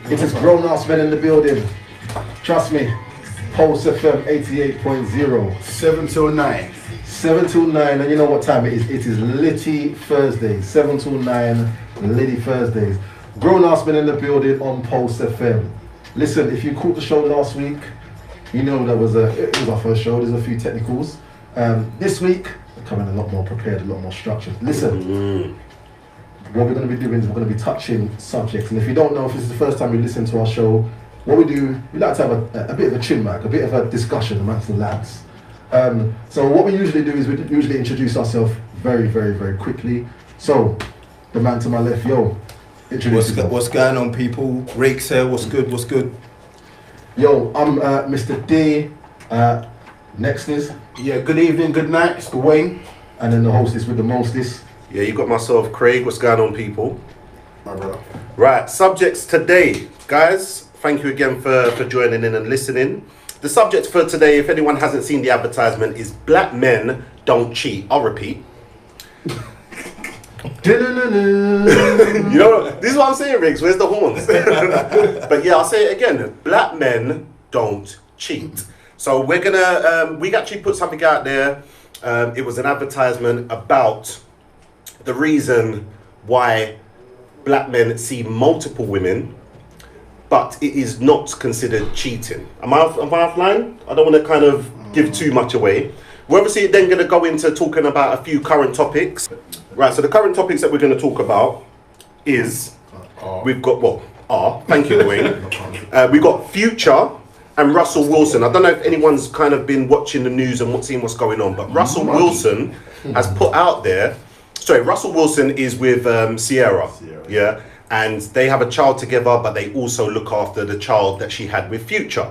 It is grown-ass men in the building. Trust me. Pulse FM 88.0. 7 till 9. 7 till 9, and you know what time it is? It is Litty Thursday. 7 till 9, Litty Thursdays. Grown-ass men in the building on Pulse FM. Listen, if you caught the show last week, you know it was our first show. There's a few technicals. This week, we're coming a lot more prepared, a lot more structured. Listen. What we're going to be doing is we're going to be touching subjects, and if you don't know, if this is the first time you listen to our show, what we do, we like to have a bit of a chin wag, a bit of a discussion amongst the lads. So what we usually do is we usually introduce ourselves very, very, very quickly. So, the man to my left, yo, introduce yourself. What's going on, people? Rakes here, what's good, what's good? Yo, I'm Mr. D. Next is? Yeah, good evening, good night, it's Dwayne. And then the hostess with the mostest. Yeah, you got myself, Craig. What's going on, people? My brother. Right, subjects today. Guys, thank you again for joining in and listening. The subject for today, if anyone hasn't seen the advertisement, is black men don't cheat. I'll repeat. You know, this is what I'm saying, Riggs. Where's the horns? But yeah, I'll say it again. Black men don't cheat. So we're gonna, we actually put something out there. It was an advertisement about the reason why black men see multiple women, but it is not considered cheating. Am I offline? I don't want to kind of give too much away. We're obviously then going to go into talking about a few current topics. Right, so the current topics that we're going to talk about is, we've got, thank you, Dwayne. We've got Future and Russell Wilson. I don't know if anyone's kind of been watching the news and seeing what's going on, but Russell Wilson has put out there, Russell Wilson is with Sierra, yeah, and they have a child together, but they also look after the child that she had with Future.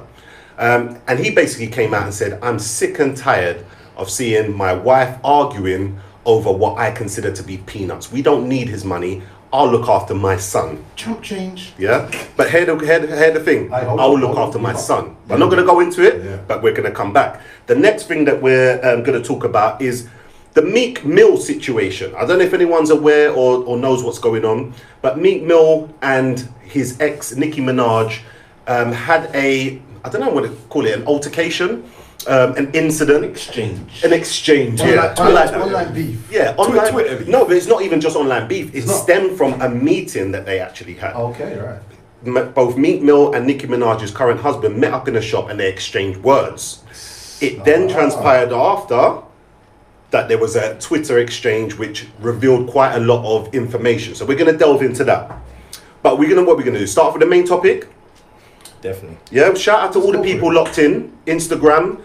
And he basically came out and said, I'm sick and tired of seeing my wife arguing over what I consider to be peanuts. We don't need his money. I'll look after my son. Chump change. Yeah, but hear the thing. I will look after my son. I'm not going to go into it, but we're going to come back. The next thing that we're going to talk about is the Meek Mill situation. I don't know if anyone's aware or knows what's going on, but Meek Mill and his ex, Nicki Minaj, had I don't know what to call it, an altercation, an incident. An exchange, yeah. Online beef. Yeah, online. Twitter beef. No, but it's not even just online beef. It stemmed from a meeting that they actually had. Okay, right. Both Meek Mill and Nicki Minaj's current husband met up in a shop and they exchanged words. It then transpired after that there was a Twitter exchange which revealed quite a lot of information. So we're going to delve into that. But what we're going to do, start with the main topic. Definitely. Yeah, shout out to all the people locked in. Instagram,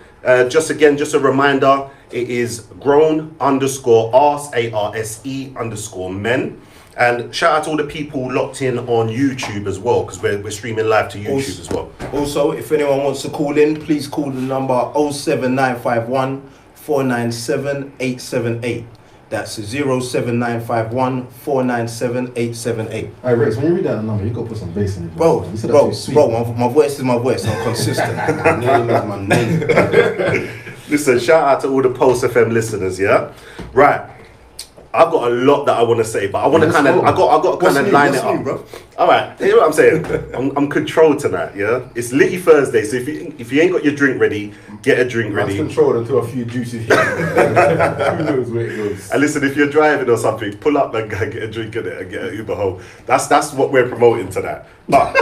just a reminder, it is grown_arse_men. And shout out to all the people locked in on YouTube as well, because we're streaming live to YouTube as well. Also, if anyone wants to call in, please call the number 07951 497 878. That's 07951 497 878. Alright, Rex, when you read that number, you gotta put some bass in it. Bro, my voice is my voice. I'm consistent. My name is my name. Listen, shout out to all the Pulse FM listeners, yeah? Right. I've got a lot that I want to say, but I want to kind of, I got to kind of line it up. Bro? All right, hear what I'm saying. I'm controlled tonight, yeah. It's Litty Thursday, so if you ain't got your drink ready, get a drink ready. That's controlled until a few juices hit. Who knows where it goes? And listen, if you're driving or something, pull up and get a drink in it and get an Uber home. That's what we're promoting tonight. But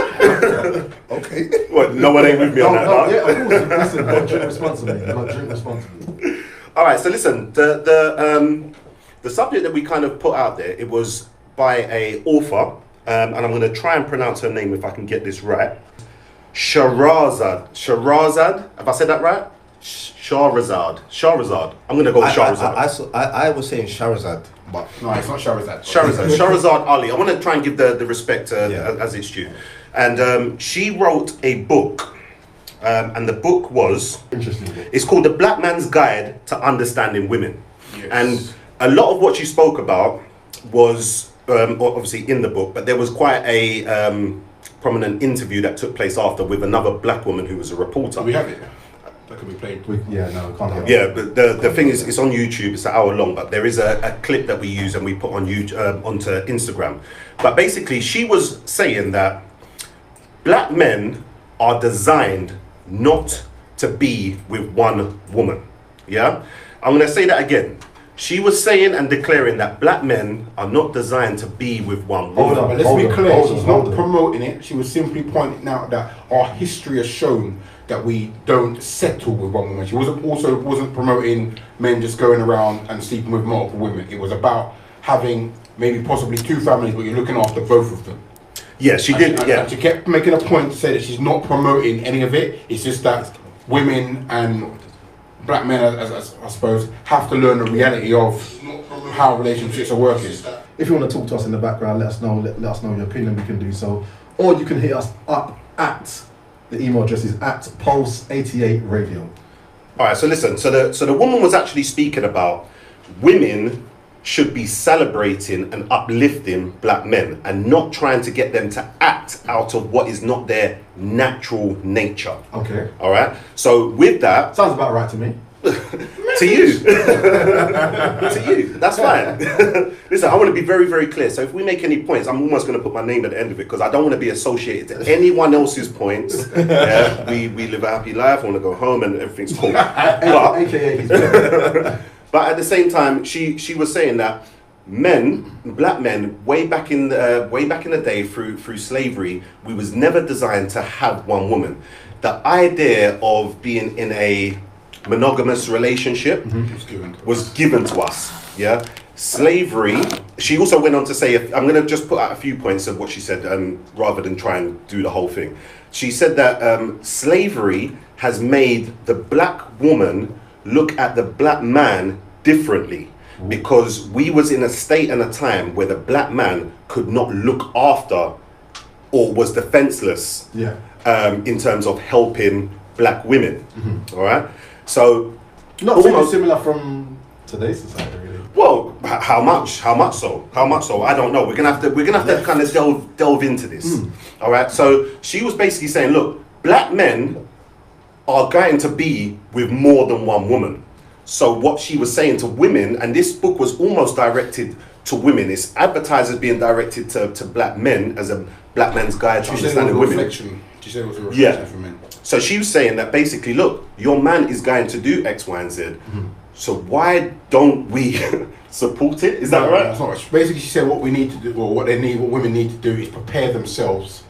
okay. What? No one ain't with me on that. No, yeah, of course. Listen, don't drink responsibly. Don't drink responsibly. All right, so listen, the subject that we kind of put out there, it was by a author, and I'm going to try and pronounce her name if I can get this right. Shahrazad. Have I said that right? Shahrazad. I'm going to go with Shahrazad. I was saying Shahrazad, but no, it's not Shahrazad. Shahrazad Ali. I want to try and give the respect as it's due. And she wrote a book. And the book was, interesting. It's called The Black Man's Guide to Understanding Women. Yes. And a lot of what she spoke about was obviously in the book, but there was quite a prominent interview that took place after with another black woman who was a reporter. Do we have it? That could be played. Yeah, no, can't have it. Yeah, but the thing is, it's on YouTube. It's an hour long, but there is a clip that we use and we put on YouTube onto Instagram. But basically, she was saying that black men are designed not to be with one woman. Yeah? I'm going to say that again. She was saying and declaring that black men are not designed to be with one woman. Hold on, But let's be clear, she's hold not on. promoting it. She was simply pointing out that our history has shown that we don't settle with one woman. She wasn't promoting men just going around and sleeping with multiple women. It was about having maybe possibly 2 families, but you're looking after both of them. Yeah, she did. Yeah. And she kept making a point to say that she's not promoting any of it. It's just that women and black men, as I suppose, have to learn the reality of how relationships are working. If you want to talk to us in the background, let us know. Let us know your opinion. We can do so, or you can hit us up at the email address is at pulse88radio. All right, so listen. So the woman was actually speaking about women should be celebrating and uplifting black men and not trying to get them to act out of what is not their natural nature. Okay. All right. So with that, Sounds about right to me. to you, to you, that's fine. Listen, I want to be very, very clear. So if we make any points, I'm almost going to put my name at the end of it because I don't want to be associated to anyone else's points. Yeah, we live a happy life. I want to go home and everything's cool. But, AKA he's black. but at the same time, she was saying that black men, way back in the day through slavery, we was never designed to have one woman. The idea of being in a monogamous relationship was given to us. Yeah, slavery. She also went on to say, I'm going to just put out a few points of what she said, rather than try and do the whole thing. She said that slavery has made the black woman look at the black man differently, because we was in a state and a time where the black man could not look after or was defenseless. Yeah. In terms of helping black women. All right. So Not too similar from today's society, really. well, how much so? I don't know. We're gonna have to kind of delve into this. All right. So she was basically saying, look, black men are going to be with more than one woman. So what she was saying to women, and this book was almost directed to women. It's advertised as being directed to black men as a black man's guide to understanding women. She said it was a reflection for men. So she was saying that basically, look, your man is going to do X, Y, and Z. So why don't we support it? Is that right? That's not right. Basically, she said what we need to do, or what women need to do, is prepare themselves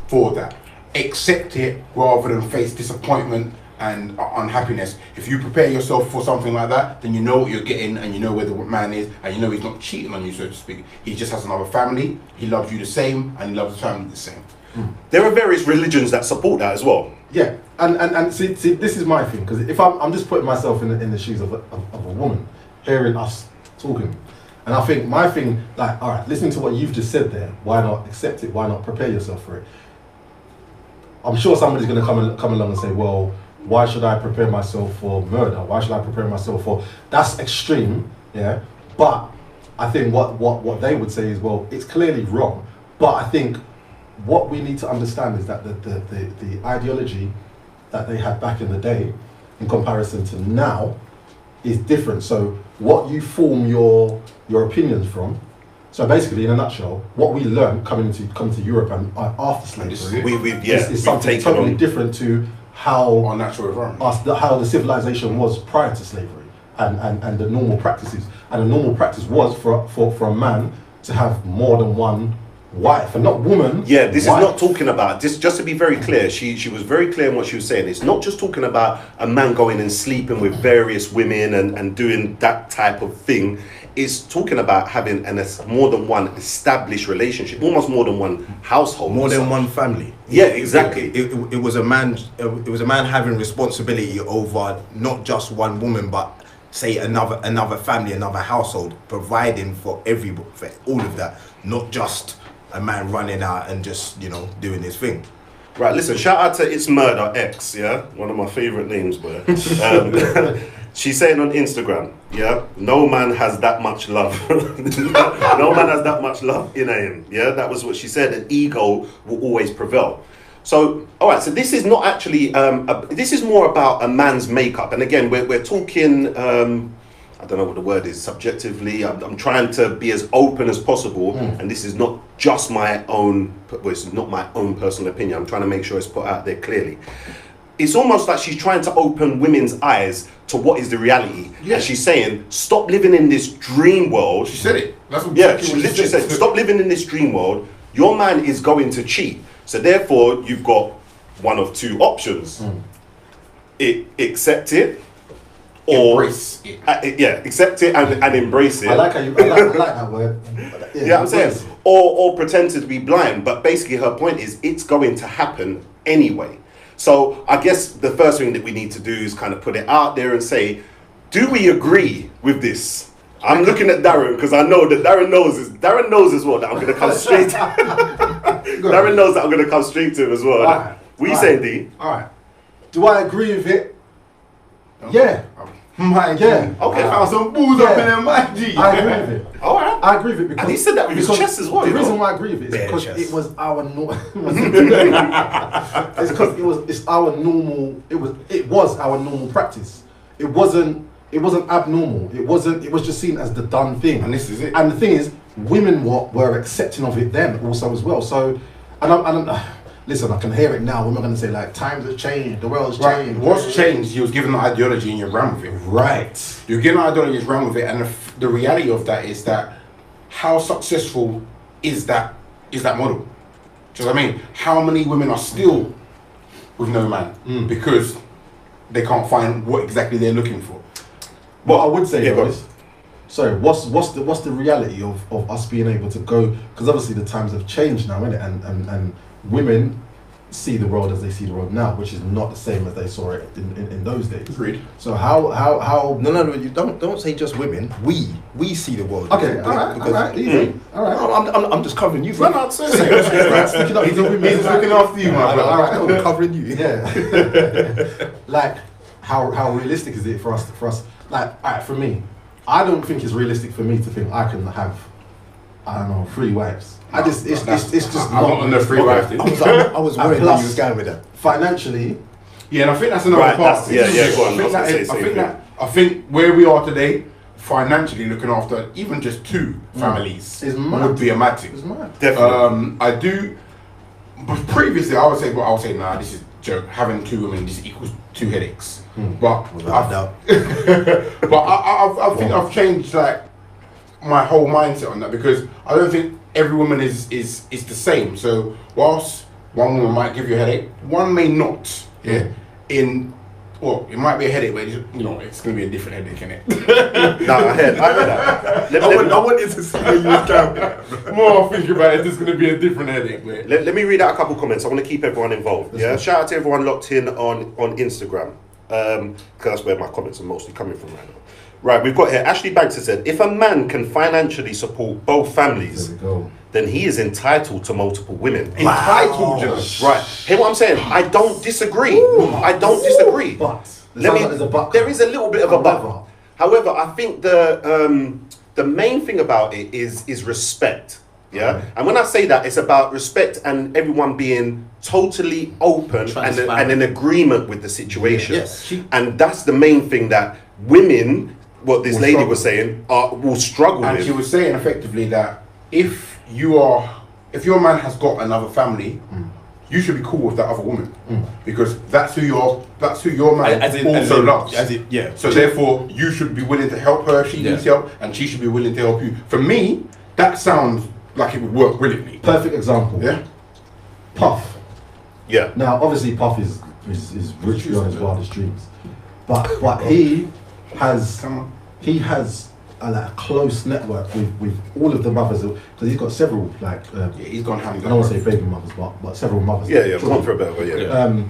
for that. Accept it rather than face disappointment and unhappiness. If you prepare yourself for something like that, then you know what you're getting, and you know where the man is, and you know he's not cheating on you, so to speak. He just has another family. He loves you the same, and he loves his family the same. There are various religions that support that as well. Yeah, and see, this is my thing, because if I'm just putting myself in the shoes of a woman, hearing us talking, and I think my thing, like, all right, listening to what you've just said there, why not accept it? Why not prepare yourself for it? I'm sure somebody's going to come along and say, well, why should I prepare myself for murder? Why should I prepare myself for... That's extreme, yeah? But I think what they would say is, well, it's clearly wrong. But I think what we need to understand is that the ideology that they had back in the day in comparison to now is different. So what you form your opinions from, so basically in a nutshell, what we learn coming to Europe and after slavery is something totally different to how Our natural environment. how the civilization was prior to slavery and the normal practices. And the normal practice was for a man to have more than one wife, and not woman. Yeah, this wife. is not talking about this. Just to be very clear, she was very clear in what she was saying. It's not just talking about a man going and sleeping with various women and doing that type of thing. It's talking about having more than one established relationship, almost more than one household, More than one family. Yeah, exactly. It was a man. It was a man having responsibility over not just one woman, but say another family, another household, providing for everybody, for all of that, not just a man running out and just doing his thing. Right, listen, shout out to It's Murder X, yeah? One of my favourite names, boy. She's saying on Instagram, yeah? No man has that much love. No man has that much love in him, yeah? That was what she said, and ego will always prevail. So, all right, so this is not actually, this is more about a man's makeup. And again, we're talking I don't know what the word is, subjectively. I'm trying to be as open as possible, and this is not just my own, well, it's not my own personal opinion. I'm trying to make sure it's put out there clearly. It's almost like she's trying to open women's eyes to what is the reality. Yeah. And she's saying, stop living in this dream world. She said it. That's what she literally said, stop living in this dream world. Your man is going to cheat. So therefore, you've got one of two options. Accept it, or embrace it. Accept it and embrace it. I like that word. Yeah, I'm saying, or pretend to be blind. But basically, her point is, it's going to happen anyway. So I guess the first thing that we need to do is kind of put it out there and say, do we agree with this? I'm looking at Darren because I know that Darren knows as well that I'm going to come straight. Darren knows that I'm going to come straight to him as well. Right. What are you saying, D? All right. Do I agree with it? Yeah. My G. Yeah. Okay. I found some booze up in there, my G. I agree with it. All right. I agree with it because And he said that with his chest as well. The reason why I agree with it is Bare because chest. it was our it's because it's our normal. It was our normal practice. It wasn't abnormal. It was just seen as the done thing. And this is it. And the thing is, women were accepting of it then also as well. So, listen, I can hear it now. We're not going to say like times have changed, the world's changed. What's changed? You was given an ideology and you ran with it. Right. You're given an ideology and you ran with it, and the reality of that is that how successful is that model? Do you know what I mean? How many women are still with no man because they can't find what exactly they're looking for? What I would say Yeah, though is, sorry, what's the reality of us being able to go? Because obviously the times have changed now, innit? And women see the world as they see the world now, which is not the same as they saw it in those days. Agreed. So how? No, you don't say just women. We see the world. Okay, all right, easy, all right. I'm just covering you. Run out, say Speaking of, he's looking after you, my brother. All right, I'm covering you. Yeah. Like, how realistic is it for us? Like, all right, for me, I don't think it's realistic for me to think I can have, I don't know, 3 wives. It's just I'm not on the 3 wives. I was worried where you was going with that. Financially, Yeah, and I think that's another Right, part. go on. I think where we are today, financially looking after even just 2 families It's mad. would be a mad thing. it's mad. Definitely. I do. But previously, I would say, nah, this is joke. Having 2 women, this equals 2 headaches. But Without doubt. I think I've changed like my whole mindset on that, because I don't think every woman is the same. So whilst one woman might give you a headache, one may not. Yeah. Well, it might be a headache, but it's going to be a different headache, innit? I heard that. I wanted to see where you was going. More I think about it, it's going to be a different headache, mate. Let me read out a couple comments. I want to keep everyone involved. Yeah, shout out to everyone locked in on Instagram, because that's where my comments are mostly coming from right now. Right, we've got here. Ashley Banks has said, if a man can financially support both families, There we go. then he is entitled to multiple women. Entitled, just. Right. Hear what I'm saying? I don't disagree. I don't disagree. But There's a little bit of a but. However, I think the main thing about it is respect. Yeah, and when I say that, it's about respect and everyone being totally open and in agreement with the situation. Yes. And that's the main thing that women, what this lady was saying, will struggle And with. she was saying effectively that if your man has got another family, you should be cool with that other woman, because that's who your man also loves. So therefore, you should be willing to help her. She needs help, and she should be willing to help you. For me, that sounds like it would work brilliantly. perfect example. Yeah. Puff. Yeah. Now, obviously, Puff is rich beyond his wildest dreams, but he has a close network with all of the mothers, because he's got several He's gone hand. I don't want to say baby mothers, but several mothers. Yeah, one for a better way, yeah.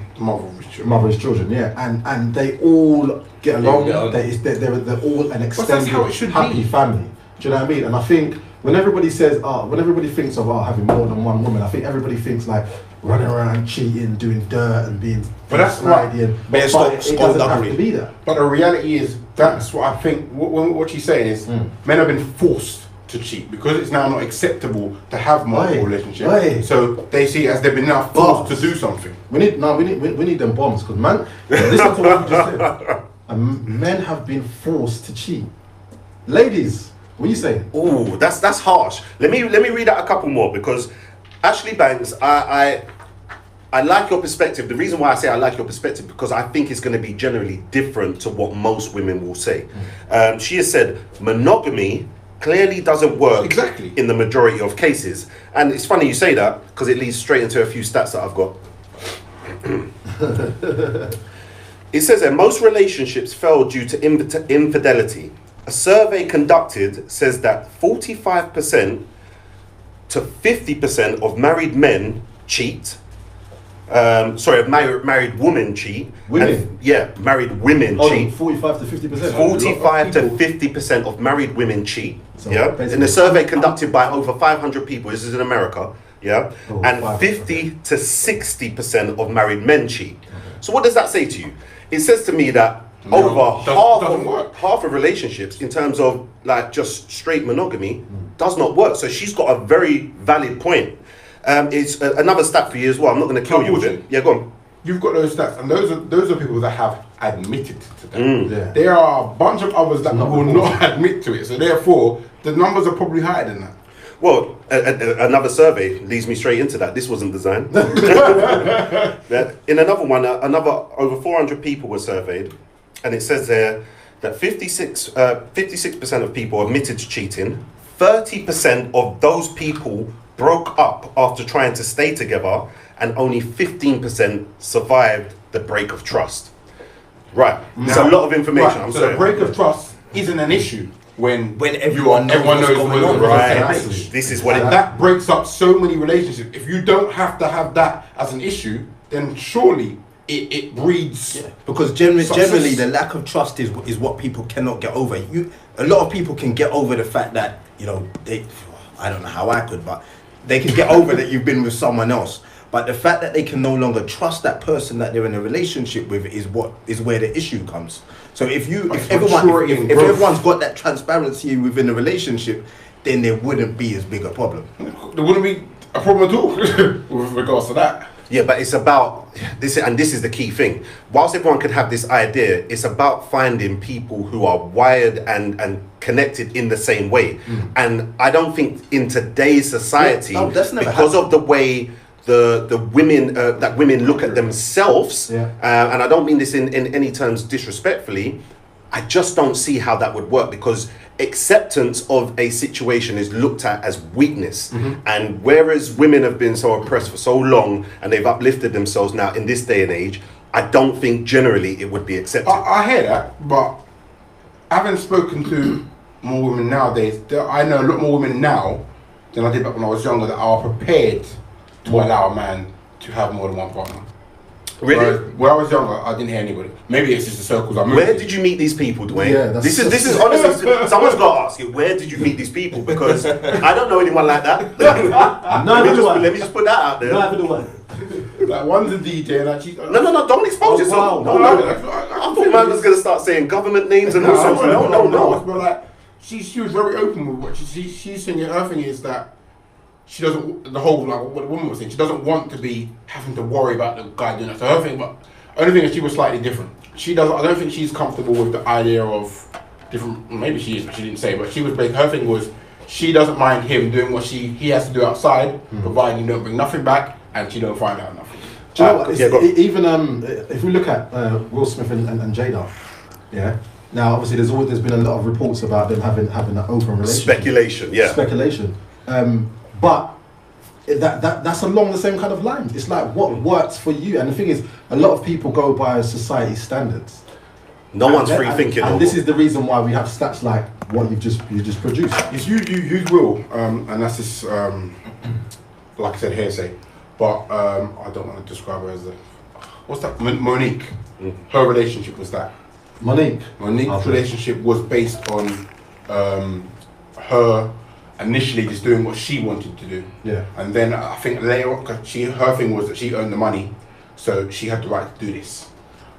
Mother's children, yeah, and they all get along. They're all an that's extended how it should happy be. family. Do you know what I mean? And I think when everybody thinks of having more than one woman, I think everybody thinks like running around cheating, doing dirt, and being. But that's snidey right. and- But it doesn't have to be that. But the reality is, that's what I think. What she's saying is, men have been forced to cheat because it's now not acceptable to have multiple relationships. Right. So they see it as they've been now forced to do something. We need them bombs, because man, listen to what you just said. Men have been forced to cheat. Ladies, what are you saying? Oh, that's harsh. Let me read out a couple more because Ashley Banks, I like your perspective. The reason why I say I like your perspective because I think it's going to be generally different to what most women will say. She has said monogamy clearly doesn't work in the majority of cases, and it's funny you say that because it leads straight into a few stats that I've got. It says that most relationships fail due to infidelity. A survey conducted says that 45% to 50% of married men cheat. Married women cheat. Women? Married women cheat. 45 to 50%. 45 to 50% of married women cheat. So In a survey conducted by over 500 people, this is in America. And 5%. 50 to 60% of married men cheat. So what does that say to you? It says to me that half of relationships in terms of like just straight monogamy does not work. So she's got a very valid point. It's another stat for you as well. I'm not going to kill you with it. Yeah, go on. You've got those stats, and those are people that have admitted to that. Yeah. There are a bunch of others that will not admit to it. So therefore, the numbers are probably higher than that. Well, another survey leads me straight into that. This wasn't designed. In another one, over 400 people were surveyed, and it says there that 56% of people admitted to cheating. 30% of those people broke up after trying to stay together, and only 15% survived the break of trust. Right. It's a lot of information. Right. So the break of trust isn't an issue when everyone knows what's going on. Right. This is what that breaks up so many relationships. If you don't have to have that as an issue, then surely it breeds. Yeah. Because generally the lack of trust is what people cannot get over. A lot of people can get over the fact that I don't know how I could, but they can get over that you've been with someone else. But the fact that they can no longer trust that person that they're in a relationship with is where the issue comes. So if everyone's got that transparency within a relationship, then there wouldn't be as big a problem. There wouldn't be a problem at all with regards to that. Yeah, but it's about this, and this is the key thing. Whilst everyone can have this idea, it's about finding people who are wired and connected in the same way. And I don't think in today's society, because of the way the women that women look at themselves, and I don't mean this in any terms disrespectfully, I just don't see how that would work, because acceptance of a situation is looked at as weakness. And whereas women have been so oppressed for so long and they've uplifted themselves now in this day and age, I don't think generally it would be accepted. I hear that, but having spoken to more women nowadays, I know a lot more women now than I did back when I was younger that are prepared to allow a man to have more than one partner. Really? When I was younger, I didn't hear anybody. Maybe it's just the circles I moved. Where did you meet these people, Dwayne? Yeah, this is honestly, someone's got to ask you, where did you meet these people? Because I don't know anyone like that. Let me just put that out there. Neither do I. Like one's a DJ and she. No, don't expose yourself. Wow. No. I thought man was going to start saying government names and all sorts. No. But like, she was very open with what she's saying. Her thing is that she doesn't, the whole, like what the woman was saying, she doesn't want to be having to worry about the guy doing that. So her thing, but only thing is she was slightly different. I don't think she's comfortable with the idea of different, maybe she is, but she didn't say, but her thing was, she doesn't mind him doing what he has to do outside, providing you don't bring nothing back, and she don't find out nothing. Do you know what? Even if we look at Will Smith and Jada, now obviously there's been a lot of reports about them having an open relationship. Speculation. But that's along the same kind of lines. It's like what works for you, and the thing is, a lot of people go by society standards. No one's free thinking. And this is the reason why we have stats like what you just produced. It's you will, and that's this, like I said, hearsay. But I don't want to describe her as what's that? Monique. Her relationship was that. Monique's relationship was based on her initially just doing what she wanted to do. And then I think later on, her thing was that she earned the money, so she had the right to do this.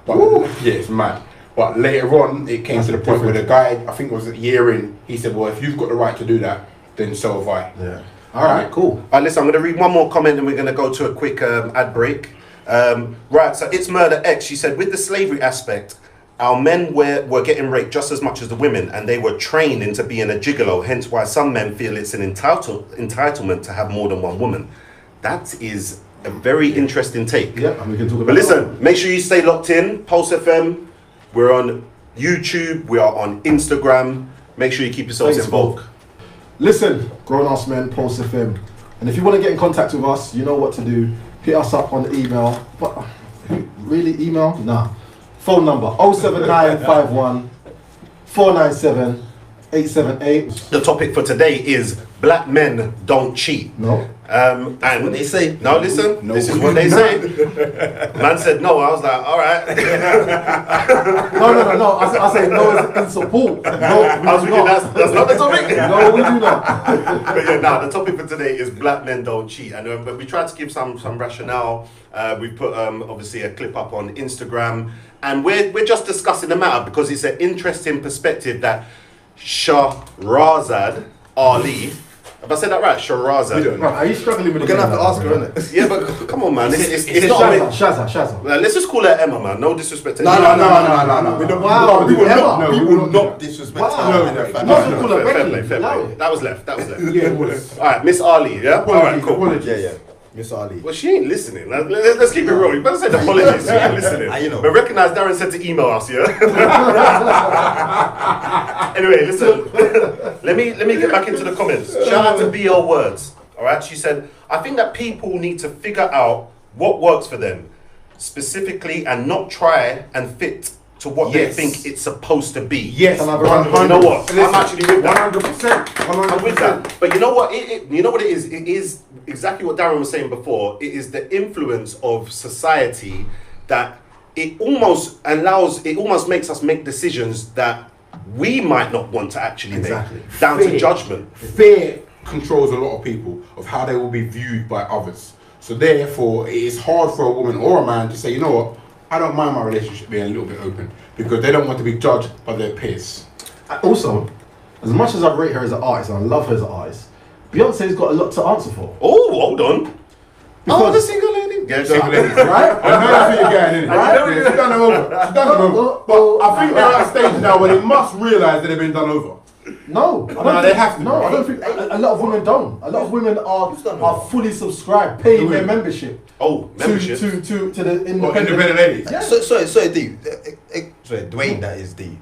But it's mad. But later on, it came to the point where the guy, I think it was a year in, he said, well, if you've got the right to do that, then so have I. All right, cool. Listen, I'm going to read one more comment and we're going to go to a quick ad break. Right, so It's Murder X, she said, with the slavery aspect, our men were getting raped just as much as the women, and they were trained into being a gigolo, hence why some men feel it's an entitlement to have more than one woman. That is a very interesting take. Yeah, and we can talk about But listen, make sure you stay locked in. Pulse FM, we're on YouTube, we are on Instagram. Make sure you keep yourselves involved. Listen, Grown Ass Men, Pulse FM. And if you want to get in contact with us, you know what to do. Hit us up on the email. But really, email? Nah. Phone number 07951 497 878. The topic for today is black men don't cheat. No. And what they say. No, listen. No, this is we what do they not. say. Man said no. I was like, all right. No. I say no as in support. No, I was thinking that's not the topic. No, we do not. But yeah, now the topic for today is black men don't cheat, and but we tried to give some rationale. We put obviously a clip up on Instagram, and we're just discussing the matter because it's an interesting perspective that Shahrazad Ali. Have I said that right? Shahrazad. Right, are you struggling with We're gonna have to ask her, innit? Yeah, but come on, man. It's It's not. Shazza. Let's just call her Emma, man. No disrespect to No. Wow, We will Emma. not. We will not disrespect Wow. her. No, Fair no, play. call her Fair Becky. play, fair Allow play. it. That was left. Yeah, it was. All right, Miss Ali. Yeah. All right, cool. Yeah. Miss Ali. Well, she ain't listening. Let's keep it real. You better say the apologies. She ain't listening. You know. But recognize Darren said to email us, yeah? Anyway, listen. Let me get back into the comments. Shout out to BL Words. All right, she said, I think that people need to figure out what works for them specifically and not try and fit to what they Yes. think it's supposed to be. Yes, And I've 100. You know what? I'm actually with that. 100%. I'm with that. But you know what? You know what it is? It is exactly what Darren was saying before. It is the influence of society that it almost makes us make decisions that we might not want to actually Exactly. make. Down to Fear. judgment. Fear controls a lot of people of how they will be viewed by others. So therefore, it is hard for a woman or a man to say, you know what, I don't mind my relationship being a little bit open because they don't want to be judged by their peers. Also, as much as I rate her as an artist and I love her as an artist, Beyonce's got a lot to answer for. Oh, hold on. Because- The single lady. Yeah, Single lady. Right? I know that's what you're getting in. Right? Yeah, she's done them over. She's done them over. But I think they're at a stage now where they must realise that they've been done over. No, I don't No, think, they have to. No, I don't think a lot of women don't. A lot of women done are fully subscribed, paying their membership Oh, membership. to the Or independent. independent ladies. Yeah. Sorry, D. Sorry, Dwayne, that is D.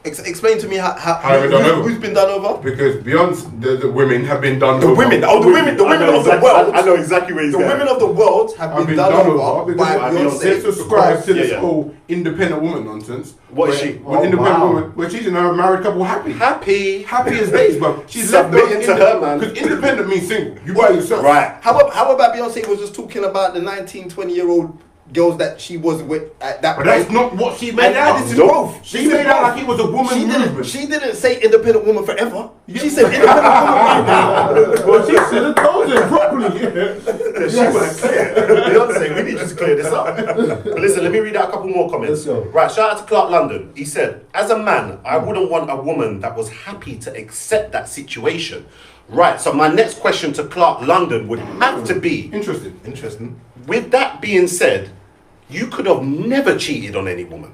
Explain to me How have we done over? who's been done over? Because Beyonce, the women have been done over. The women of the world. I know exactly where he's The going. women of the world have I've been done over by because they Beyonce. subscribe to this Yeah. whole independent woman nonsense. What is where- she? Well, Oh, independent wow. woman, where she's in a married couple happy. Happy. Happy as days, bro. She's Submitting to her, man. Because independent means single. You by yourself. Right. How about Beyonce was just talking about the 19, 20-year-old girls that she was with at that But point? that's not what she made And out. this is Nope. both. She made out like it was a woman movement. She didn't say independent woman forever. She said independent woman right now. Well, she should have told it properly. Beyonce, we need you to clear this up. But listen, let me read out a couple more comments. Let's go. Right, shout out to Clark London. He said, as a man, I wouldn't want a woman that was happy to accept that situation. Right, so my next question to Clark London would have to be, Interesting. with that being said, you could have never cheated on any woman.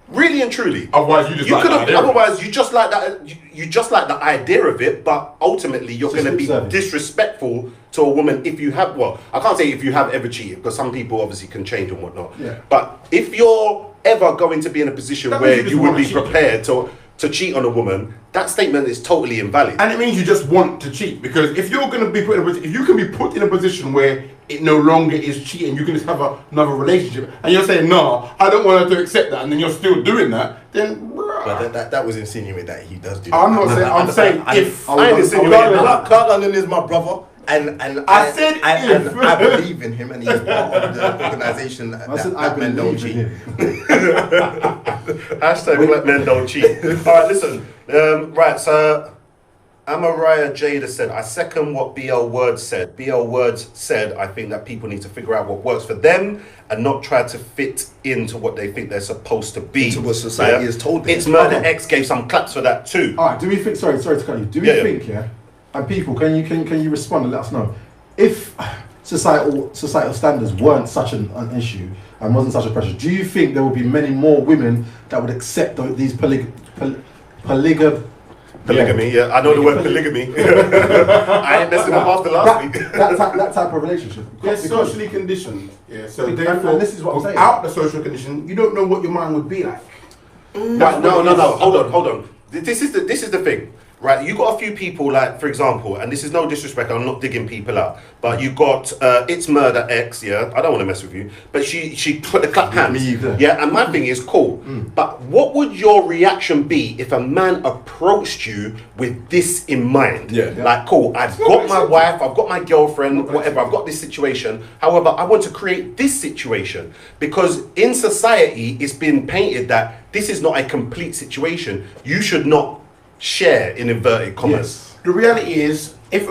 Really and truly. Otherwise, you just You like could the have. idea of it. Otherwise, you just like that. You just like the idea of it, but ultimately, you're Just going to be lip service. disrespectful to a woman if you have. Well, I can't say if you have ever cheated because some people obviously can change and whatnot. Yeah. But if you're ever going to be in a position That where means you you just would wanna be cheat. prepared to cheat on a woman, that statement is totally invalid. And it means you just want to cheat because if you're going to be put in a position, if you can be put in a position where it no longer is cheating, you can just have another relationship, and you're saying, "No, I don't want her to accept that," and then you're still doing that, then. But that was insinuating that he does do that. I'm not saying. I'm saying if. I ain't insinuating that. Clark London is my brother, and I said if. and I believe in him, and he's part of the organisation that said I men don't believe in cheat. him. Hashtag black men don't cheat. All right, listen. Right, so Amariah Jada said, I second what BL Words said. BL Words said, I think that people need to figure out what works for them and not try to fit into what they think they're supposed to be. Into what society has told them. It's Murder X gave some claps for that too. All right, do we think? Sorry to cut you. Do we Yeah, yeah. think? Yeah, and people, can you respond and let us know if societal standards weren't such an issue and wasn't such a pressure, do you think there would be many more women that would accept these polygamy? Yeah, I know the word polygamy. I ain't messing up after last week. that type of relationship? They're socially conditioned. Yeah, so And therefore, this is what I'm saying. without the social condition, you don't know what your mind would be like. No. Hold on. This is the thing, right? You got a few people, like, for example, and this is no disrespect, I'm not digging people out, but you got It's Murder X, yeah, I don't want to mess with you, but she put the clap hands, Me either. yeah, and my thing is cool, but what would your reaction be if a man approached you with this in mind? Yeah. Like, cool, I've got my wife, I've got my girlfriend, whatever, I've got this situation, however, I want to create this situation, because in society, it's been painted that this is not a complete situation, you should not share, in inverted commas. The reality is, if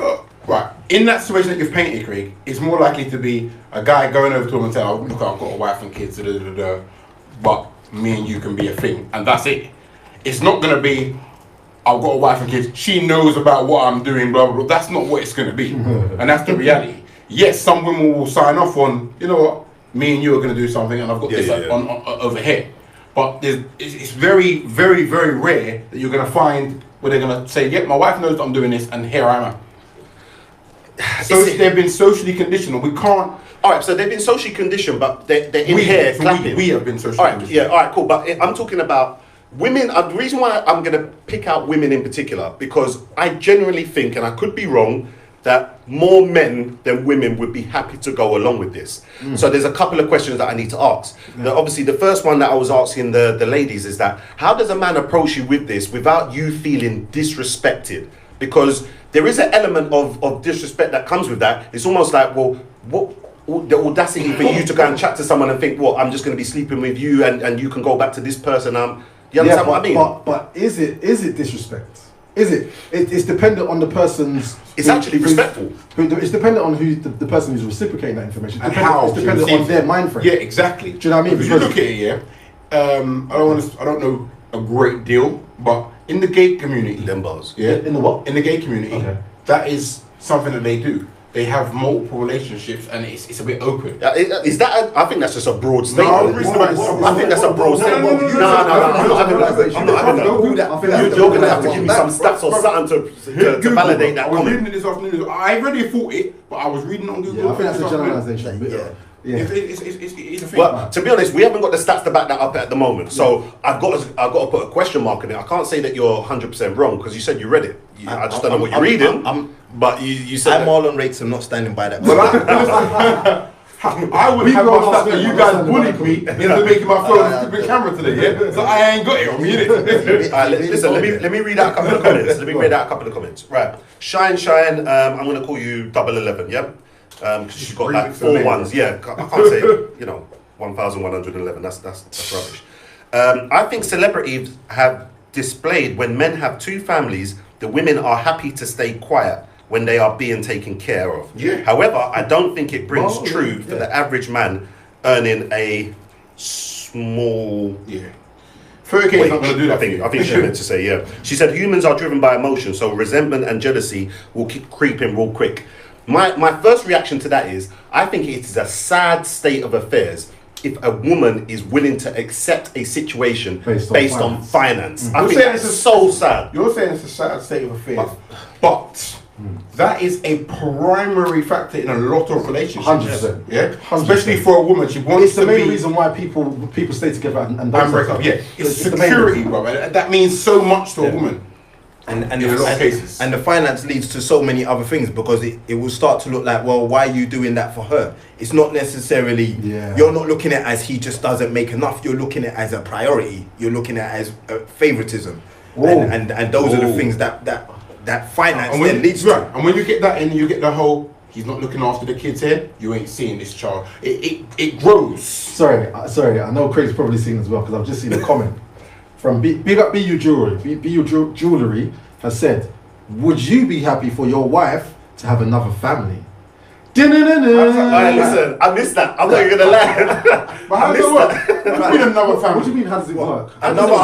right in that situation that you've painted, Craig, it's more likely to be a guy going over to him and saying, "Oh, look, I've got a wife and kids, but me and you can be a thing," and that's it. It's not going to be, "I've got a wife and kids. She knows about what I'm doing." Blah blah blah. That's not what it's going to be, and that's the reality. Yes, some women will sign off on, you know what, me and you are going to do something, and I've got this on over here. But it's very, very, very rare that you're going to find where they're going to say, "Yep, my wife knows that I'm doing this, and here I am." So they've been socially conditioned, and we can't. All right, so they've been socially conditioned, but they're in here clapping. We have been socially all right, conditioned. Yeah, all right, cool. But I'm talking about women. The reason why I'm going to pick out women in particular, because I genuinely think, and I could be wrong, that more men than women would be happy to go along with this. So there's a couple of questions that I need to ask. Obviously, the first one that I was asking the ladies is that, how does a man approach you with this without you feeling disrespected? Because there is an element of disrespect that comes with that. It's almost like, well, what the audacity for you to go and chat to someone and think, well, I'm just going to be sleeping with you and you can go back to this person. You understand what I mean? But is it disrespect? Is it? It's dependent on the person's. It's actually respectful. It's dependent on who the person who's reciprocating that information. And how it's dependent on their mind frame. Yeah, exactly. Do you know what I mean? Because you look at it, yeah. I don't know a great deal, but in the gay community, Them bars. yeah, In the what? in the gay community, Okay. that is something that they do. They have multiple relationships, and it's a bit open. Is that? I think that's just a broad statement. No, I'm reasonable. I think that's a broad statement. No, I'm not having that. I'm not having that. You're going to have to give me some stats or something to validate that I was comment. reading it this afternoon. I already thought it, but I was reading on Google. Yeah, I think that's a this afternoon. generalization. Yeah. It's a thing. Well, to be honest, we haven't got the stats to back that up at the moment. So I've got to put a question mark in it. I can't say that you're 100% wrong because you said you read it. I just don't know what you're reading. But you said I'm all on rates. I'm not standing by that. I would have my stats that you guys bullied me into making my phone a stupid camera today, yeah? So I ain't got it on me, innit? Listen, let me read out a couple of comments. Right. Shine, I'm going to call you 11, yeah? Because you've got like 4 ones. Yeah, I can't say, 1,111. That's rubbish. I think celebrities have displayed when men have 2 families, the women are happy to stay quiet when they are being taken care of. Yeah. However, I don't think it brings true for the average man earning a small... Yeah. 30K is not going to do that. I think she meant to say, yeah. She said humans are driven by emotion, so resentment and jealousy will keep creeping real quick. My first reaction to that is, I think it is a sad state of affairs if a woman is willing to accept a situation based on finance. I think that's so sad. You're saying it's a sad state of affairs, but that is a primary factor in a lot of relationships. 100%. Yeah, 100%. Especially for a woman, she wants It's the to main be reason why people stay together and don't break up. Yeah, it's the main security, reason. bro. That means so much to a woman. And In a lot of cases. and the finance leads to so many other things because it will start to look like, well, why are you doing that for her? It's not necessarily, you're not looking at it as he just doesn't make enough. You're looking at it as a priority. You're looking at it as favoritism. And those are the things that finance then leads to. And when you get that in, you get the whole, he's not looking after the kids here, you ain't seeing this child. It grows. Sorry, I know Craig's probably seen as well because I've just seen a comment from Big Up BU Jewelry. BU Jewelry has said, would you be happy for your wife to have another family? Alright, listen, I missed that. I'm not even gonna lie. But how does it work? What do you mean another family? What do you mean? How does it work? Another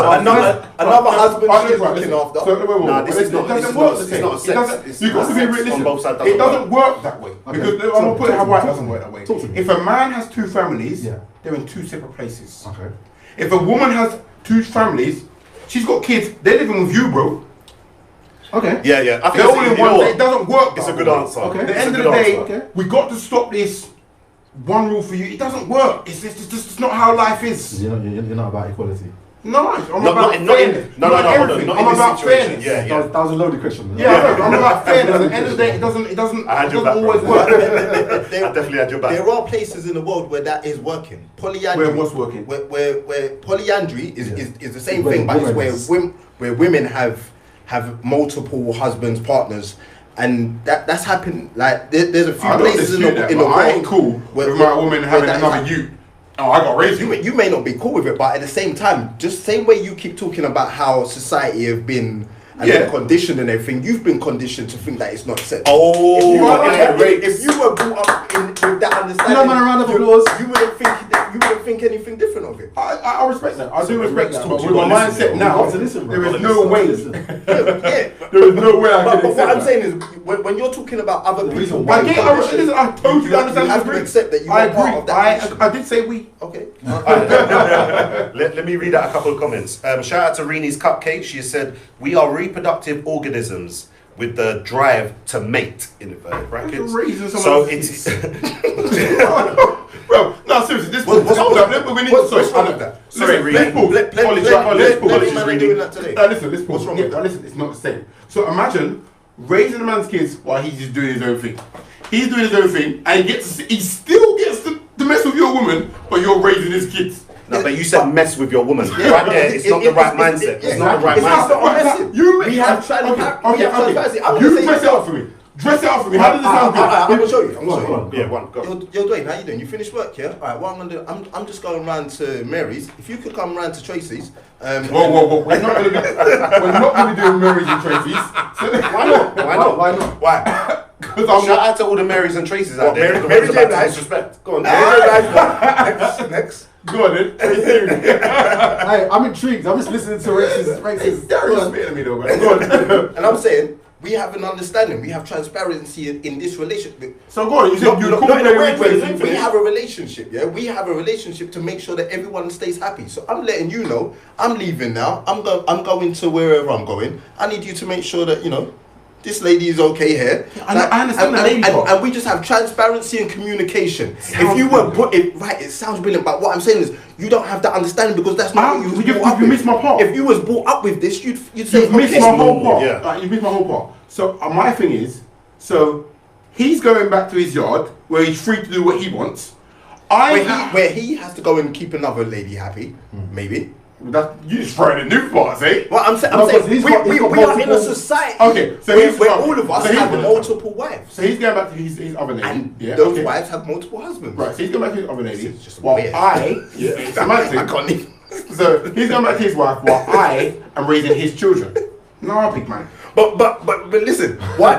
husband she's looking after. So, wait, Nah, this is not- It this doesn't is work not- the it's same. not It sex. doesn't. It's You've got not to be sex. realistic. On both sides It doesn't doesn't work that way. Okay. Because I'm So, gonna put it how talk why to it me. doesn't work that way. Talk to me. If a man has two families, Yeah. they're in two separate places. Okay. If a woman has two families, she's got kids. They're living with you, bro. Okay. Yeah. I think They're all in you know one. what? It doesn't work. It's a that good way. answer. Okay. At the It's a end of good the day, answer. Okay. we got to stop this one rule for you. It doesn't work. It's just not how life is. You're not about equality. No, I'm Not about in- fairness. no, hold on, everything. not I'm in this about situation. fairness. Yeah. That was a loaded question. Yeah, I know, I'm about fairness. At the end of the day, it doesn't I had your back, always bro. work. There- I definitely had your back. There are places in the world where that is working. Polyandry. Where what's working? Where polyandry is the same Where thing, but it's women where women have multiple husbands, partners, and that's happened. Like there's a few I don't places in dispute the that, in but the I world ain't cool where- with my woman where having that is another happening. you. Oh, I got raised you. You may not be cool with it, but at the same time, just same way you keep talking about how society have been and Yeah. been conditioned and everything, you've been conditioned to think that it's not accepted. Oh, if you, yeah, if you were brought up with that understanding, You know, man, a round of applause. you wouldn't think anything different of it. I respect that. I do respect that. talk But to with you, my gotta listen, mindset bro. now, You gotta listen, bro. there is You no gotta way. listen. Yeah. There is no way I But can what I'm accept that. saying is, when you're talking about other The people, reason why I get. Listen, I totally you understand. have to agree. accept that you I are part agree. of that nation. I did say we. Okay. Let me read out a couple of comments. Shout out to Reni's Cupcake. She said, "We are reproductive organisms with the drive to mate." In inverted brackets. Reason So someone- it's Well, no, seriously, this What's- hold what's- up. We need what's- to. what's wrong Sorry, with that? Sorry, Listen, Reed. let's pause. Let Let's men pause. man doing that today. Listen, let's pause. What's wrong Yeah, with that? listen, it's not the same. So imagine raising a man's kids while he's just doing his own thing. He's doing his own thing, and he still gets to mess with your woman, but you're raising his kids. no, but you said mess with your woman. Right there, it's not the right mindset. It's not the right It's not mindset. the right- You We have transparency. I'm gonna You say dress it it. up for me. Dress it up for me. How does it sound good? I'm gonna show you. I'm Go gonna on, show go on. you. Yeah, one go. Yo, Dwayne, how you doing? You finished work, yeah? All right, what I'm gonna do, I'm just going round to Mary's. If you could come round to Tracy's. Whoa. We're not gonna be doing Marys and Tracy's. Why not? Why not? Why not? Why? Because I'm Shout not. out to all the Marys and Tracy's out there. Mary- The Mary ones Jane about to Nice. disrespect. Go on. Next. Go on then. Hey, I'm intrigued. I'm just listening to races. Gary Go on. spit at me though, man. Go on. And I'm saying, we have an understanding, we have transparency in this relationship. So go on. You said you Not call in a Mary weird way. Tracy. We have a relationship, yeah. We have a relationship to make sure that everyone stays happy. So I'm letting you know, I'm leaving now. I'm going to wherever I'm going. I need you to make sure that this lady is okay here. I understand the lady part. and we just have transparency and communication. If you were put it right, it sounds brilliant. But what I'm saying is, you don't have that understanding because that's not what you was brought up you with. missed my part. If you was brought up with this, you'd say, You've missed okay, my whole part. Yeah. You've missed my whole part. So my thing is, so he's going back to his yard where he's free to do what he wants. where he has to go and keep another lady happy, maybe. You just throwing in new parts, eh? Well, I'm saying, No, because he's got we are in multiple- a society Okay, so where, he's- all of us so he's- have multiple wives, So he's going back to his other lady. and yeah, those okay. wives have multiple husbands. Right, so he's going back to his other lady. It's just While weird. it's semantic. I can't even. So he's going back to his wife while I am raising his children. No, big man. But listen, why?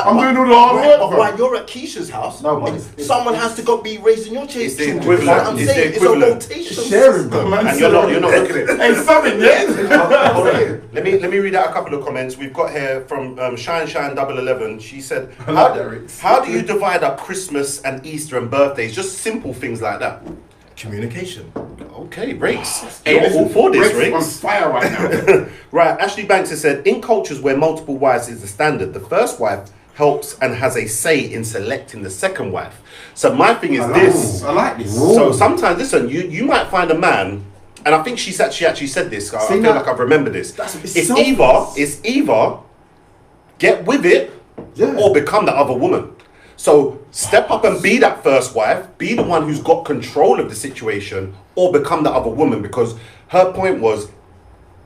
I'm doing all the hard work, But bro. while you're at Keisha's house, No, but it's- someone has to go be raising your It's children. the equivalent. That's what I'm It's the saying. It's a equivalent. rotation. It's sharing, bro. Man, And you're not looking at it. Hey, something, yeah? Hold on. Let me read out a couple of comments. We've got here from Shine 11. She said, love that, Rex. how do you divide up Christmas and Easter and birthdays? Just simple things like that. Communication. Okay, Rakes. Hey, You're listen, all for this, Rex on Rakes. fire right now. Right, Ashley Banks has said, in cultures where multiple wives is the standard, the first wife helps and has a say in selecting the second wife. So my thing is I like this. I like this. So sometimes, listen, you might find a man, and I think she actually said this. I feel that- like I've remembered this. It's It's selfless. either get with it Yeah. or become the other woman. So step up and be that first wife, be the one who's got control of the situation, or become the other woman, because her point was,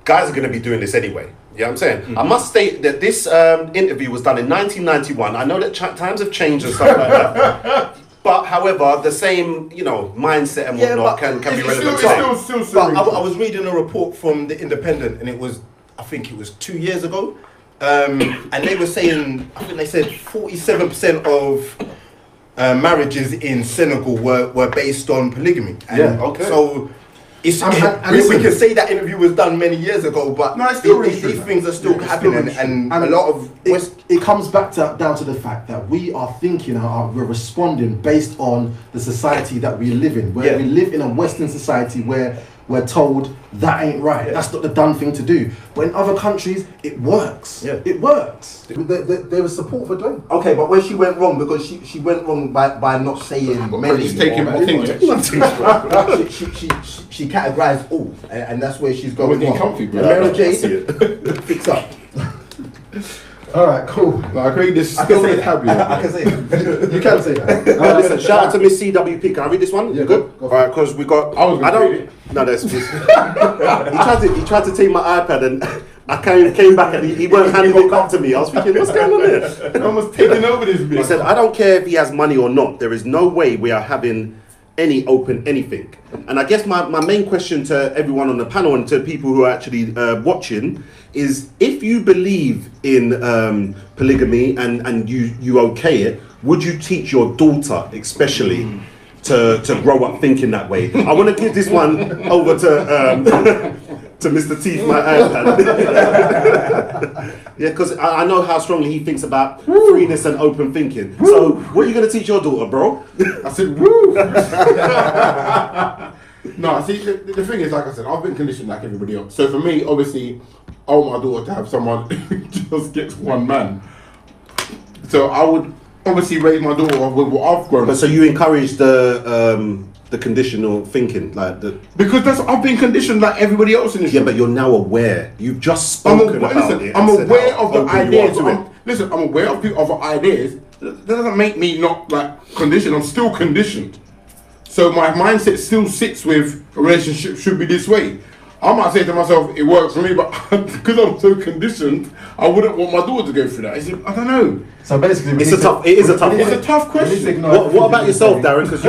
guys are going to be doing this anyway. You know what I'm saying? I must state that this interview was done in 1991. I know that times have changed and stuff like that. But however, the same, mindset and Yeah, whatnot but can be It's relevant still today. still But I was reading a report from the Independent, and I think it was 2 years ago, and they were saying, I think they said 47% of marriages in Senegal were based on polygamy. And Yeah, okay. So it's, And we listen, can say that interview was done many years ago, but No, it's still these true. things are still Yeah, it's happening, still true. and a lot of it comes back down to the fact that we are thinking, we're responding based on the society that we live in. Where Yeah. we live in a Western society where we're told that ain't right. Yeah. That's not the done thing to do. But in other countries, it works. Yeah. It works. There was support for doing it. Okay, but where she went wrong, because she went wrong by not saying many. He's taking or- my thing. she categorized all, and that's where she's going getting wrong. comfy, bro. And Mary I see J, fix up. All right, cool. No, I agree. This I can say taboo. that. I can say that. You can say that. Listen, shout out to Miss CWP. Can I read this one? Yeah, You good? go All right, because we got. I was gonna don't. read it. No, that's. he tried to take my iPad and I came back and he weren't handing it back to me. I was thinking, what's going on there? I'm almost taking over this He bit. said, I don't care if he has money or not. There is no way we are having any open anything. And I guess my main question to everyone on the panel and to people who are actually watching is, if you believe in polygamy and you okay it, would you teach your daughter especially to grow up thinking that way? I want to give this one over to Mr. Teeth, my iPad. Yeah, because I know how strongly he thinks about freeness and open thinking. So, what are you going to teach your daughter, bro? I said, woo! No, see, the thing is, like I said, I've been conditioned like everybody else. So for me, obviously, I want my daughter to have someone who just gets one man. So I would obviously raise my daughter with what I've grown But up. so you encourage the conditional thinking, like the. Because I've been conditioned like everybody else in this Yeah, room. but you're now aware. You've just I'm spoken about listen, it. I'm and said aware how of the open you are ideas. to it. Listen, I'm aware of the other ideas. That doesn't make me not like conditioned. I'm still conditioned. So my mindset still sits with a relationship should be this way. I might say to myself, it works for me, but because I'm so conditioned, I wouldn't want my daughter to go through that. I don't know. So basically, It is a tough It's a one. tough question. What about yourself, Darren? Because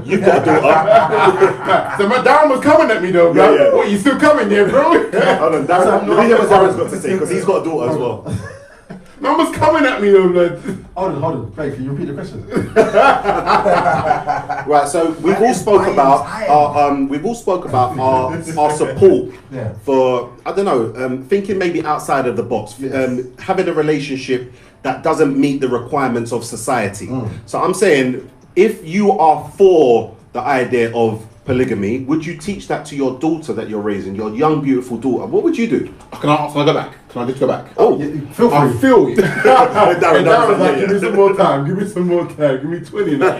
you've got a daughter. So my dad was coming at me though, bro. Yeah, yeah. What, you still coming here, bro? Hold on, Darren. Let me hear what Darren's got to say, because he's got a daughter as well. Man was coming at me though, blood. Hold on. Craig, can you repeat the question? Right, so we've all spoke about our support Yeah. for, I don't know, thinking maybe outside of the box, having a relationship that doesn't meet the requirements of society. So I'm saying, if you are for the idea of polygamy, would you teach that to your daughter that you're raising, your young beautiful daughter? What would you do? Can I go back? Can I just go back? Oh, Feel I free. feel you. Darren was like, yeah. give me some more time. Give me some more time. Give me 20 now.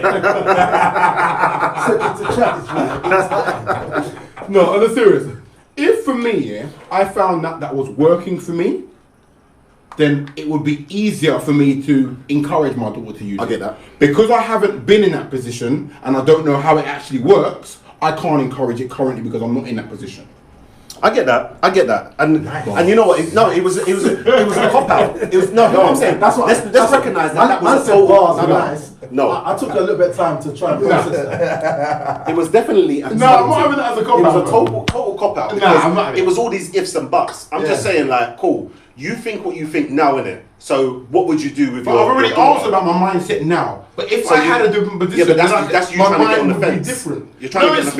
No, on a serious. If for me, I found that was working for me, then it would be easier for me to encourage my daughter to use it. I get that. Because I haven't been in that position and I don't know how it actually works, I can't encourage it currently because I'm not in that position. I get that, and you know what? It was a cop out. It was I'm saying That's what. let's recognize that was a total total. bars. Nice. No. I took a little bit of time to try and process that. It was definitely a No, I'm not having that as a cop It was out, a bro. total cop out Nah, because I'm not having it was all these ifs and buts. I'm just saying, like, cool. You think what you think now, innit? So what would you do with But your? I've already your daughter? answered about my mindset now. But if So I you- had a different position, Yeah, but then that's you my trying to get on mind the would be fence. different. You're trying to get on the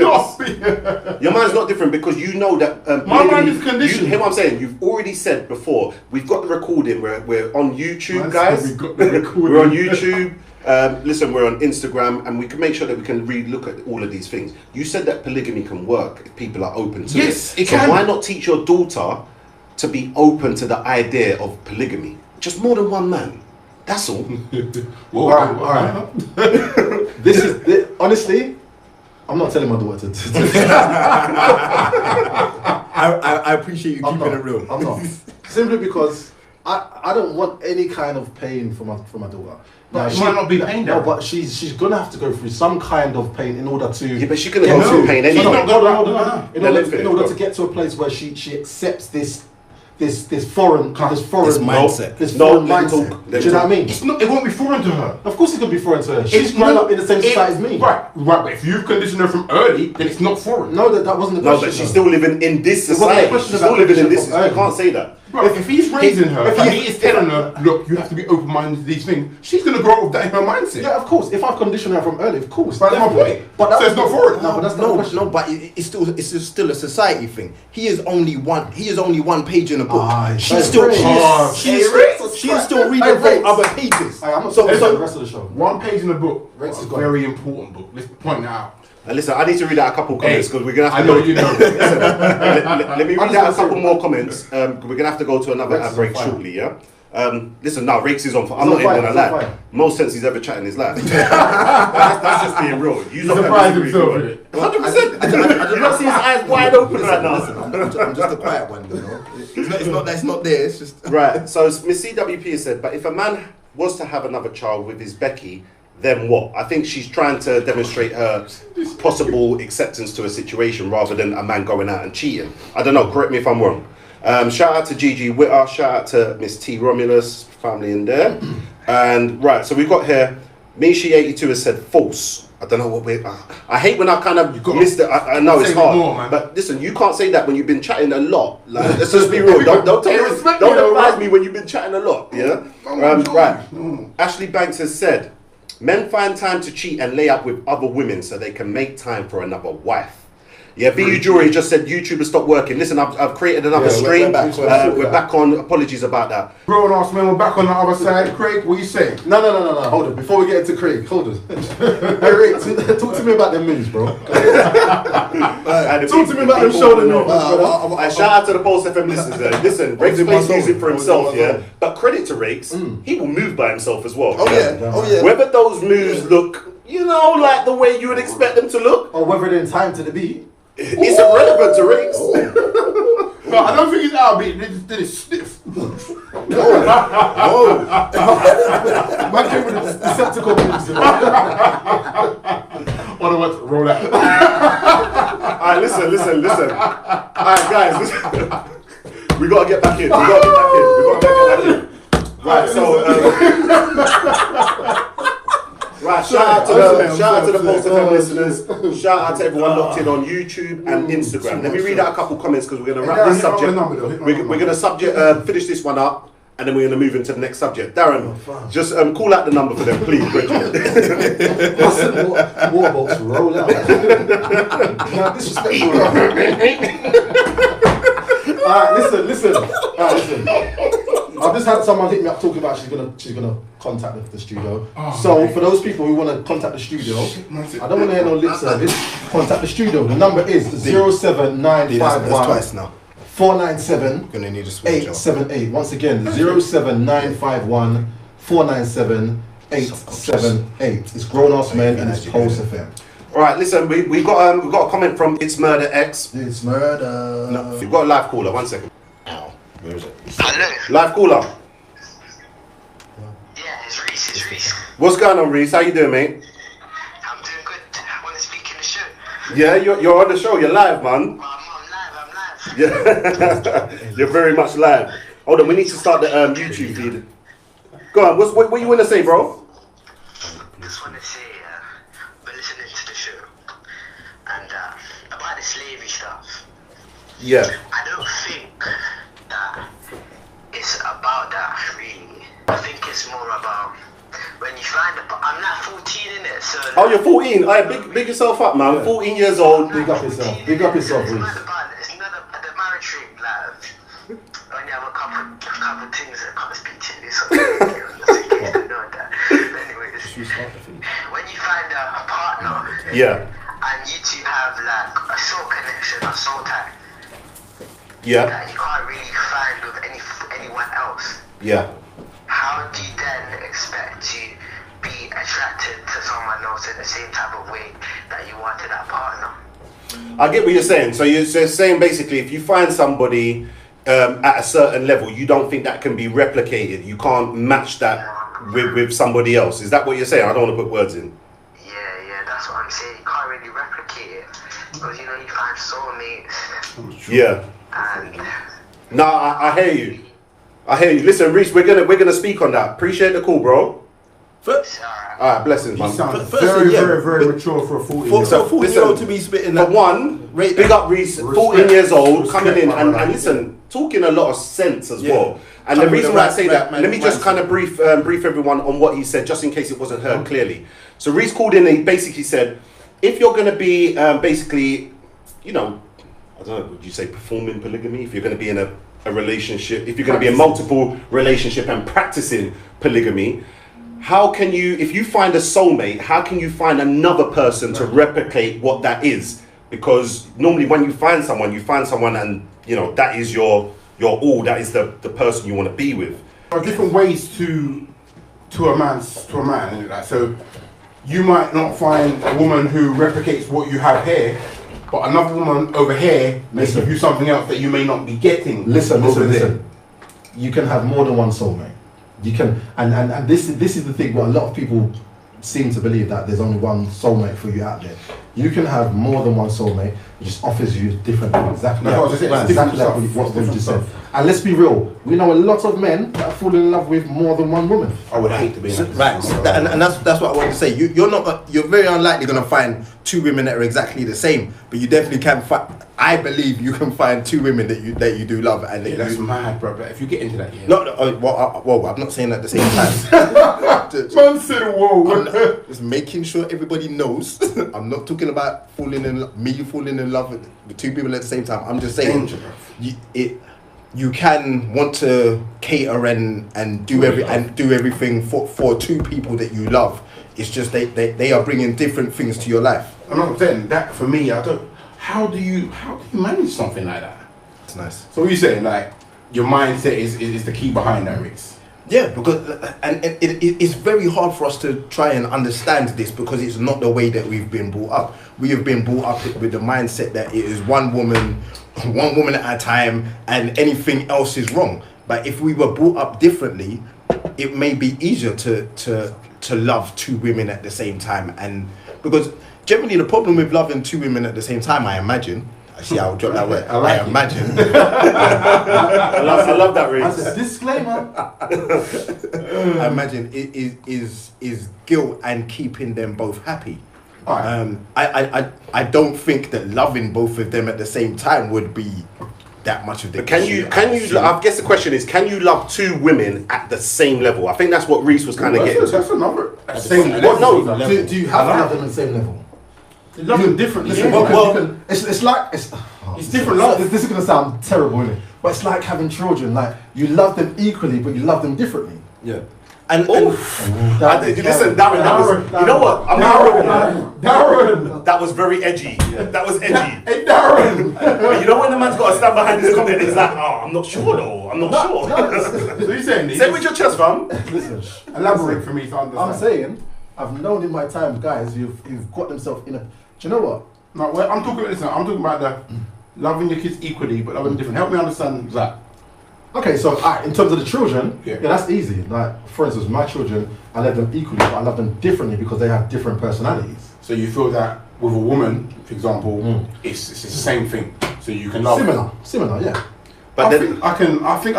fence. Your mind's not different because you know that. My mind polygamy- is conditioned. You hear what I'm saying? You've already said before. We've got the recording. We're on YouTube, Man guys. said we got the recording. We're on YouTube. Listen, we're on Instagram, and we can make sure that we can look at all of these things. You said that polygamy can work if people are open to Yes, it. it So can. why not teach your daughter to be open to the idea of polygamy? Just more than one man. That's all. All right. Honestly, I'm not telling my daughter to. I appreciate you I'm keeping not. it real. I'm not. Simply because I don't want any kind of pain for my daughter. Now, It might not be pain, No, Darren. but she's gonna have to go through some kind of pain in order to. Yeah, but she's gonna go through pain she's anyway. not gonna- In order to get to a place where she accepts this foreign mindset. this No, foreign let me mindset. talk. Do you know what I mean? It's not. It won't be foreign to her. Of course, it's gonna be foreign to her. She's grown up in the same society as me. Right. But if you've conditioned her from early, then it's not foreign. No, that wasn't the No, question. but she's though. still living in this It wasn't a society. question She's about still living in this. conditioning You from can't say that. Bro, if he's raising her, if he is telling her, look, you have to be open-minded to these things, she's gonna grow up with that in her mindset. Yeah, of course. If I've conditioned her from early, of course. That's my point. But So it's not for it. No, but that's not the question. No, but it's still a society thing. He is only one page in a book. She's still reading from other pages. I'm not talking about the rest of the show. One page in the book, Rex a is gone. very important book. Let's point that out. And listen, I need to read out a couple comments because we're gonna have I to know go. you know. Listen, let me read out a couple more comments. We're gonna have to go to another Rex is break on fire. shortly. Yeah. Listen, now Rakes is on. I'm He's not on even fire, gonna he's on lie. fire. Most sense he's ever chatted in his life. that's just being real. You Surprised himself with it. 100%. I do not see his eyes wide open right now. I'm just a quiet one, you know. It's not there. It's just Right. So Miss CWP has said, but if a man was to have another child with his Becky, then what? I think she's trying to demonstrate her possible acceptance to a situation rather than a man going out and cheating. I don't know. Correct me if I'm wrong. Shout out to Gigi Witter. Shout out to Miss T Romulus, family in there. And right, so we've got here, Mishi82 has said false. I don't know what we're... I hate when I kind of missed it. I know it's say hard. more, man. But listen, you can't say that when you've been chatting a lot. Like, let's just be real. Don't advise me when you've been chatting a lot. Yeah? Right. Ashley Banks has said, men find time to cheat and lay up with other women so they can make time for another wife. Yeah, BU Jury just said YouTubers stop working. Listen, I've created another stream. We're back on. Apologies about that. Grown ass man, we're back on the other side. Craig, what you saying? No. Hold on. Before we get into Craig, hold on. Hey, Rick, talk to me about them moves, bro. Talk to me about them shoulder moves. Shout out to the Pulse FM listeners there. Listen, Rakes plays music for himself, yeah. But credit to Rakes, he will move by himself as well. Oh yeah. Whether those moves look, like the way you would expect them to look, Or whether they're in time to the beat. it's irrelevant to Rakes. No, I don't think he's out beat. They just did it stiff. Man came with the Decepticon moves. On the way to roll out. Alright, listen. Alright, guys, listen. We gotta get back in. Right, so right, shout out to the Pulse FM listeners. Shout out to everyone locked in on YouTube and Instagram. Let me read out a couple comments because we're gonna wrap this subject. We're gonna finish this one up. And then we're going to move into the next subject. Darren, just call out the number for them, please, Bridget. Warbolts roll out. Now, disrespectful. Alright, listen. I've just had someone hit me up talking about she's gonna contact the studio. So for those people who want to contact the studio, I don't want to hear no lip service. Contact the studio. The number is 07951. That's twice now. 497 Gonna need a switch. 878. Once again, 07951 497 878. It's Grown Ass Men and it's Pulse FM. Alright, listen, we got a comment from It's Murder X. It's murder. No, we've got a live caller, 1 second. Ow. Where is it? Hello. Live caller. Yeah, it's Reese. What's going on, Reese? How you doing, mate? I'm doing good. I want to speak in the show. Yeah, you're on the show, you're live, man. I'm live. Yeah. You're very much live. Hold on, we need to start the YouTube feed. Go on, what you want to say, bro? Just want to say, we're listening to the show. And about the slavery stuff. Yeah. I don't think that it's about that, really. I think it's more about when you find I'm not 14 in it, so... Oh, you're 14? Alright, big yourself up, man. 14 years old. Big up yourself, Reese. It's not the marriage rate, like, when you have a couple things that can't speak to you, so you know that. Anyways, when you find a partner, Yeah. and you two have like a soul connection, a soul tie, Yeah. that you can't really find with anyone else, Yeah. how do you then expect to be attracted to someone else in the same type of way that you want to that partner? I get what you're saying. So you're saying basically if you find somebody at a certain level, you don't think that can be replicated. You can't match that with somebody else. Is that what you're saying? I don't want to put words in. Yeah, that's what I'm saying. You can't really replicate it because you find soulmates. Yeah. And No, I hear you. Listen, Reese, we're gonna speak on that. Appreciate the call, bro. it's alright. Alright, blessings, You man. sound Firstly, very mature for a 40 For year so old. 40-year-old to be spitting For that. one, Rate big that. up Reese, 14 years old, coming in man. and listen, talking a lot of sense as Yeah. well. And Coming the reason with why I the say right that, man- let me just mindset. kind of brief everyone on what he said, just in case it wasn't heard clearly. So Reese called in and he basically said, if you're going to be basically, you know, I don't know, would you say performing polygamy? If you're going to be in a relationship, if you're going to be in multiple relationship and practicing polygamy, how can you, if you find a soulmate, how can you find another person to replicate what that is? Because normally when you find someone and, you know, that is your all, that is the person you want to be with. There are different ways to a man, isn't it? Like, so you might not find a woman who replicates what you have here, but another woman over here may Listen. give you something else that you may not be getting. Listen. over there. You can have more than one soulmate. You can, and this is the thing. What a lot of people seem to believe, that there's only one soulmate for you out there. You can have more than one soulmate. It just offers you different things. Exactly. That's what I was just saying, it's Exactly different like stuff. what It's we different just said. stuff. And let's be real. We know a lot of men that fall in love with more than one woman. I would hate to be in that Right, position. and that's what I want to say. You're very unlikely going to find two women that are exactly the same, but you definitely can find. I believe you can find two women that you do love, and that Yeah, that's you. mad, bro. But if you get into that, yeah. No, well, I'm not saying at the same time. Man said, whoa. I'm not- just making sure everybody knows. I'm not talking about falling in love with two people at the same time. I'm just saying Danger, bro. you can want to cater and do everything for two people that you love. It's just they are bringing different things to your life. I'm not saying that for me. How do you manage something like that? It's nice. So what you saying, like your mindset is the key behind that, Riggs? Yeah, because it's very hard for us to try and understand this, because it's not the way that we've been brought up. We have been brought up with the mindset that it is one woman at a time, and anything else is wrong. But if we were brought up differently, it may be easier to love two women at the same time. And because generally the problem with loving two women at the same time, I imagine. Actually, I'll drop that word. I imagine. I love that, That's Reese. a disclaimer. I imagine it is guilt and keeping them both happy. Alright. I don't think that loving both of them at the same time would be that much of the Can issue. you? I guess the question is, can you love two women at the same level? I think that's what Reese was kind of getting to. That's another. Same Well, no, level. Do you have to have them on the same level? You love them differently. Listen, Yeah. because you can, it's like it's different love. This is gonna sound terrible, isn't it? But it's like having children. Like you love them equally, but you love them differently. Yeah. And Listen, Darren, that was, you know what? I'm Darren. That was very edgy. That was edgy. Hey, Darren. But you know when the man's got to stand behind his comment, he's like, oh, I'm not sure though. I'm not sure. So you saying Say it with your chest, fam. Listen, elaborate for me to understand. I'm saying I've known in my time guys who've got themselves in a. Do you know what? No, well, I'm talking about the loving your kids equally, but loving them different. Help me understand that. Okay, so in terms of the children, Yeah. that's easy. Like for instance, my children, I love them equally, but I love them differently because they have different personalities. So you feel that with a woman, for example, it's the same thing. So you can love. Similar, yeah. But I then, think I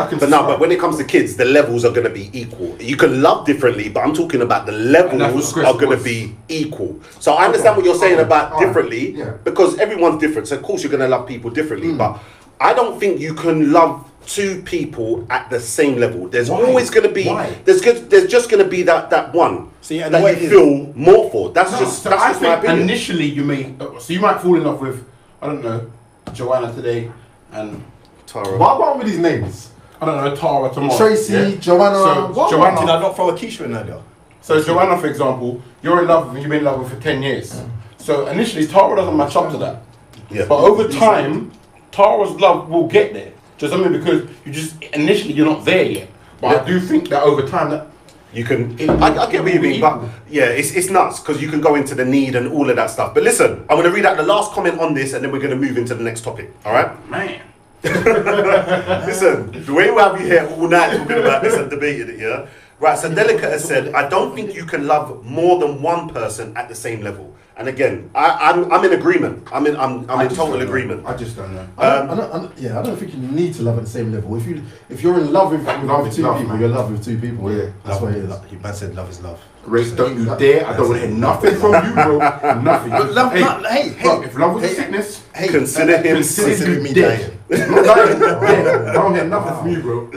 can. but no, but when it comes to kids, the levels are going to be equal. You can love differently, but I'm talking about the And that's levels what are Chris going to was- be equal. So I understand what you're saying about Alright, differently, yeah. because everyone's different. So of course you're going to love people differently, but I don't think you can love two people at the same level. There's Why? always going to be Why? there's just going to be that one See, and that the way you it is- feel more for. That's No, just so that's I just my think opinion. initially you might fall in love with, I don't know, Joanna today, and Tara. What about with these names? I don't know, Tara tomorrow. Tracy, yeah? Joanna. So what? Joanna- Did I not throw a Keisha in earlier? So Joanna, for example, you're in love with, you've been in love with for 10 years. So initially Tara doesn't match up to that. Yeah. But over time, Tara's love will get there. Just I mean, because initially you're not there yet. But I do think that over time that You can, I get what you mean, but yeah, it's nuts because you can go into the need and all of that stuff. But listen, I'm going to read out the last comment on this and then we're going to move into the next topic, all right? man. Listen, the way we have you here all night talking about this and debating it, yeah? Right, so Delicate has said, I don't think you can love more than one person at the same level. And again, I'm in agreement. I'm in total agreement. I just don't know. I don't think you need to love at the same level. If you're in love with Love is two love, people, man. you're in love with two people. Yeah, that's what it is. Man said love is love. Rex, don't you dare! I don't want to hear nothing from you, bro. Nothing. But love, Bro, if love was a sickness, Consider him consider me dead. dying. Not dying, dead. I don't hear nothing from you, bro.